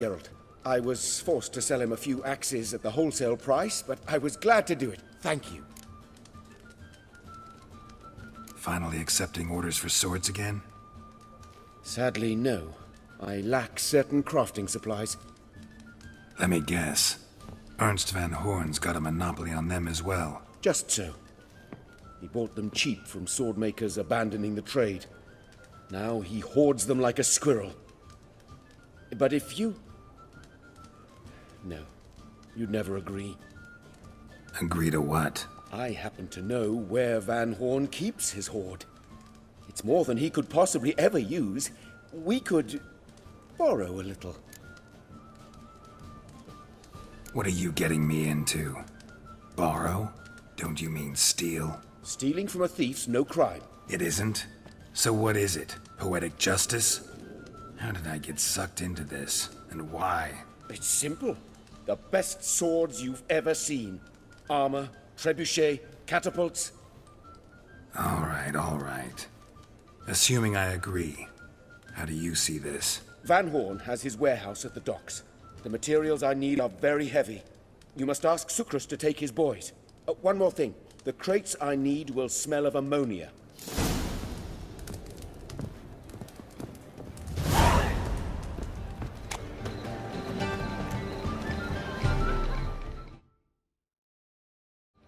Geralt. I was forced to sell him a few axes at the wholesale price, but I was glad to do it. Thank you. Finally accepting orders for swords again? Sadly, no. I lack certain crafting supplies. Let me guess. Ernst van Horn's got a monopoly on them as well. Just so. He bought them cheap from swordmakers abandoning the trade. Now he hoards them like a squirrel. But if you... No, you'd never agree. Agree to what? I happen to know where Van Horn keeps his hoard. It's more than he could possibly ever use. We could borrow a little. What are you getting me into? Borrow? Don't you mean steal? Stealing from a thief's no crime. It isn't? So what is it? Poetic justice? How did I get sucked into this? And why? It's simple. The best swords you've ever seen. Armor, trebuchet, catapults. All right. Assuming I agree, how do you see this? Van Horn has his warehouse at the docks. The materials I need are very heavy. You must ask Sucrus to take his boys. One more thing. The crates I need will smell of ammonia.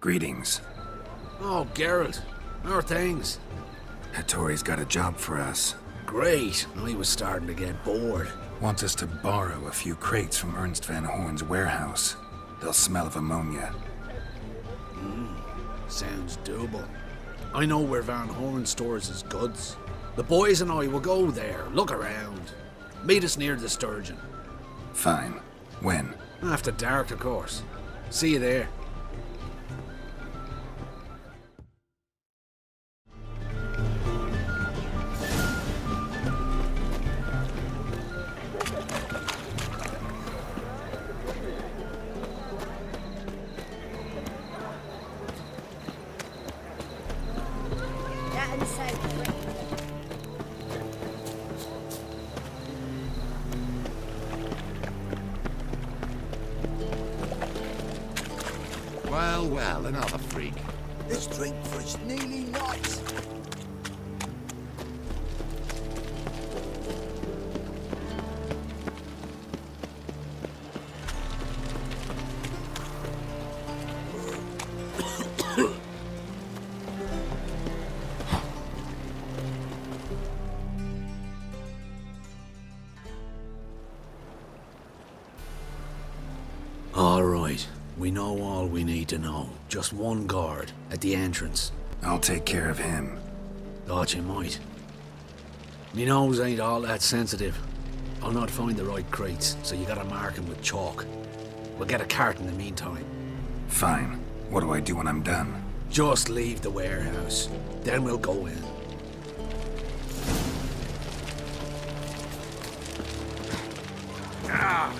Greetings. Oh, Geralt. How are things? Hattori's got a job for us. Great. I was starting to get bored. Wants us to borrow a few crates from Ernst van Horn's warehouse. They'll smell of ammonia. Sounds doable. I know where Van Horn stores his goods. The boys and I will go there, look around. Meet us near the Sturgeon. Fine. When? After dark, of course. See you there. Well, another freak. This drink was nearly nice. All right. We know all we need to know. Just one guard at the entrance. I'll take care of him. Thought you might. Me nose ain't all that sensitive. I'll not find the right crates, so you gotta mark them with chalk. We'll get a cart in the meantime. Fine. What do I do when I'm done? Just leave the warehouse. Then we'll go in. Ah!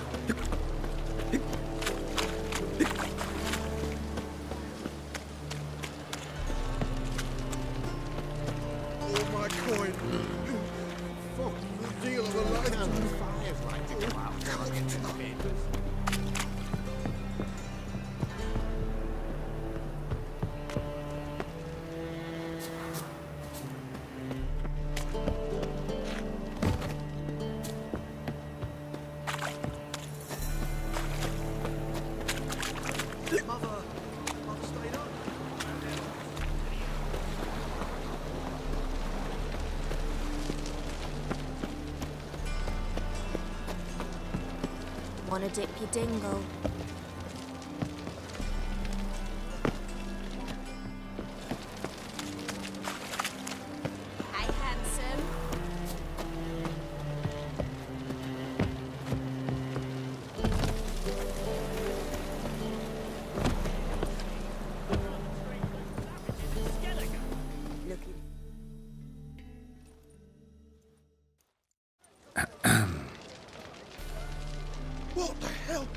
Wanna dip your dingle? Hi, handsome. What the hell?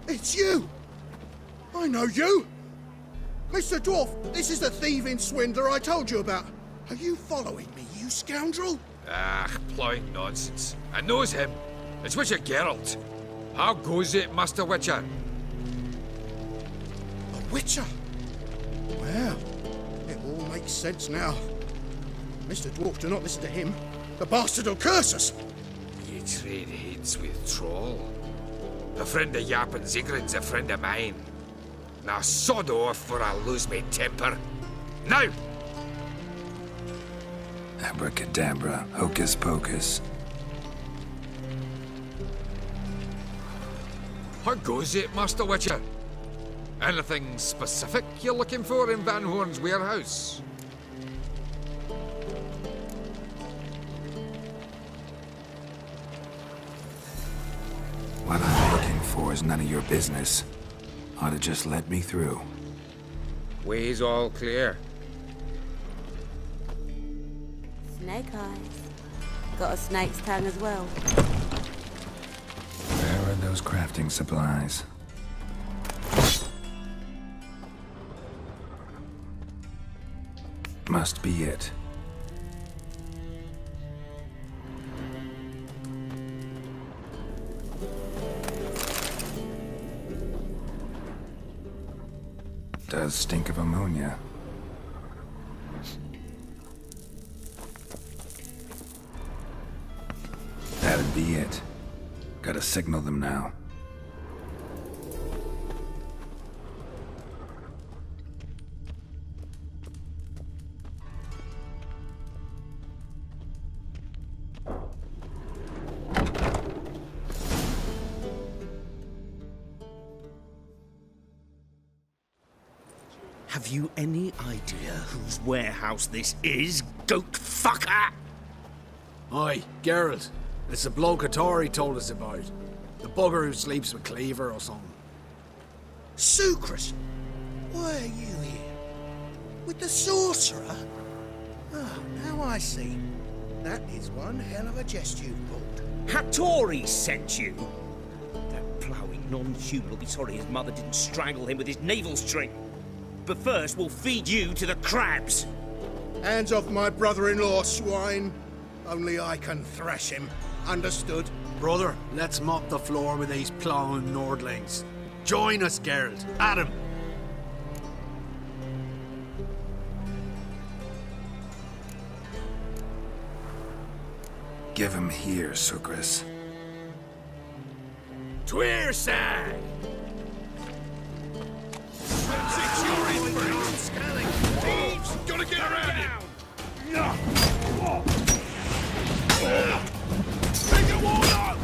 It's you! I know you! Mr. Dwarf, this is the thieving swindler I told you about. Are you following me, you scoundrel? Ah, plowing nonsense. I knows him. It's Witcher Geralt. How goes it, Master Witcher? A witcher? Well, it all makes sense now. Mr. Dwarf, do not listen to him. The bastard will curse us. You trade heads with Troll. A friend of Yap and Zigrin's a friend of mine. Now sod off for I lose my temper. Now! Abracadabra, hocus pocus. How goes it, Master Witcher? Anything specific you're looking for in Van Horn's warehouse? What I'm looking for is none of your business. Ought to just let me through. Way's all clear. Snake eyes. Got a snake's tongue as well. Where are those crafting supplies? Must be it. Does stink of ammonia. That'd be it. Gotta signal them now. Have you any idea whose warehouse this is, goat fucker? Aye, Geralt. It's the bloke Atari told us about. The bugger who sleeps with Cleaver or something. Sucrus, why are you here? With the sorcerer? Oh, now I see. That is one hell of a jest you've pulled. Hattori sent you? That ploughing non-human will be sorry his mother didn't strangle him with his navel string. But first, we'll feed you to the crabs. Hands off my brother-in-law, swine. Only I can thrash him. Understood? Brother, let's mop the floor with these plowing Nordlings. Join us, Geralt. Adam. Give him here, Sucrus. Tweerside! Thieves! Gotta get around him! Take a wall up!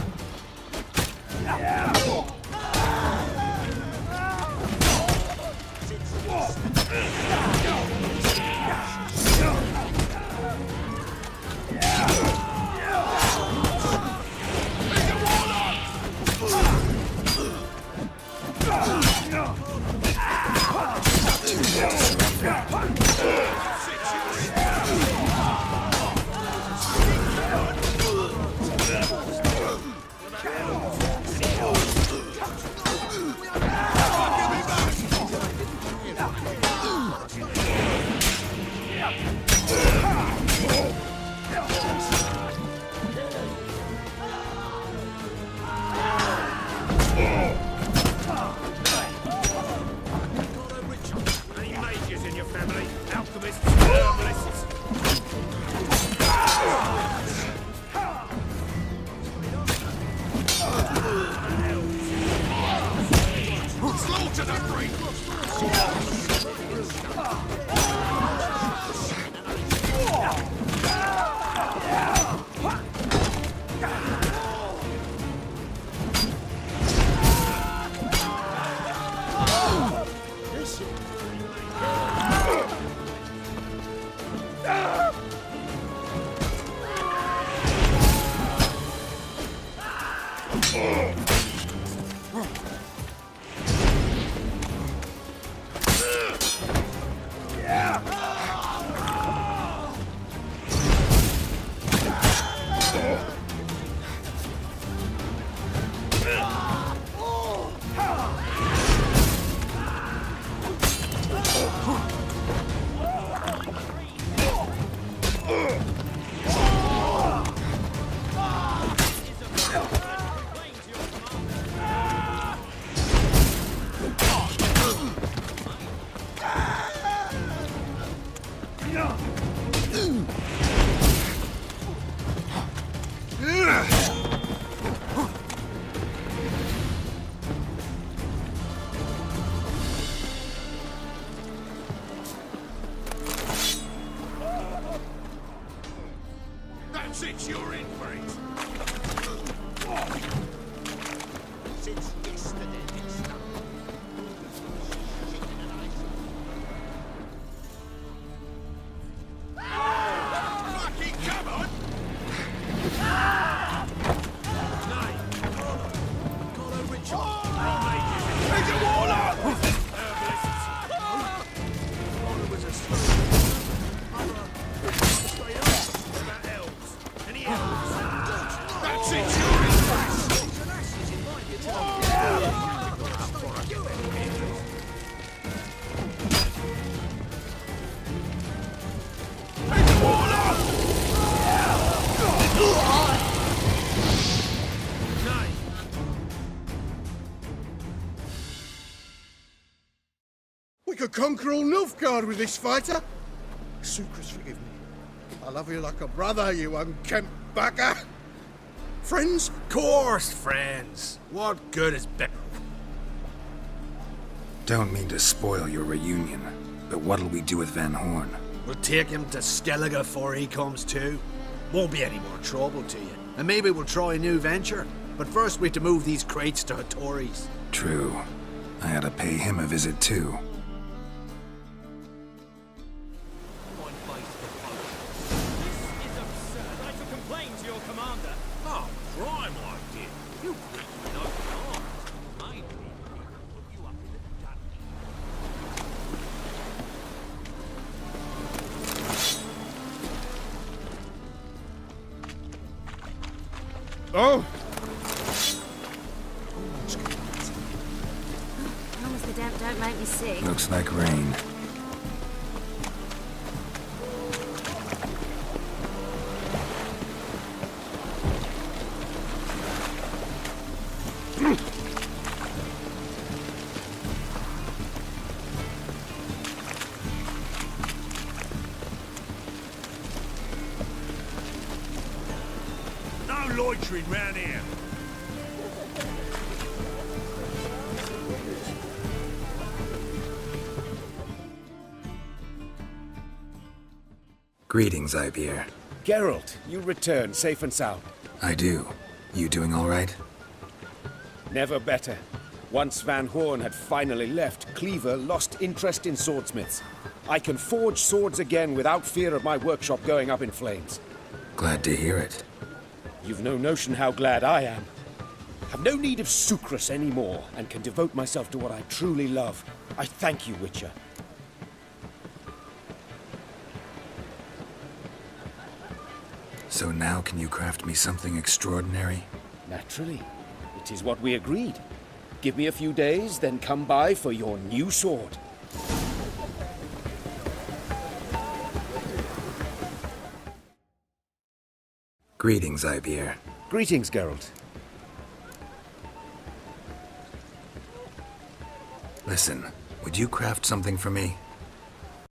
We could conquer all Nilfgaard with this fighter. Sucrus, forgive me. I love you like a brother, you unkempt bugger. Friends? Course, friends. What good is better? Don't mean to spoil your reunion, but what'll we do with Van Horn? We'll take him to Skellige before he comes to. Won't be any more trouble to you. And maybe we'll try a new venture. But first we have to move these crates to Hattori's. True. I had to pay him a visit too. Oh! As long as the damp don't make me sick. Looks like rain. Loitering round here. Greetings, Ibeer. Geralt, you return safe and sound. I do. You doing all right? Never better. Once Van Horn had finally left, Cleaver lost interest in swordsmiths. I can forge swords again without fear of my workshop going up in flames. Glad to hear it. You've no notion how glad I am. Have no need of Sucrus anymore, and can devote myself to what I truly love. I thank you, Witcher. So now can you craft me something extraordinary? Naturally. It is what we agreed. Give me a few days, then come by for your new sword. Greetings, Ibeer. Greetings, Geralt. Listen, would you craft something for me?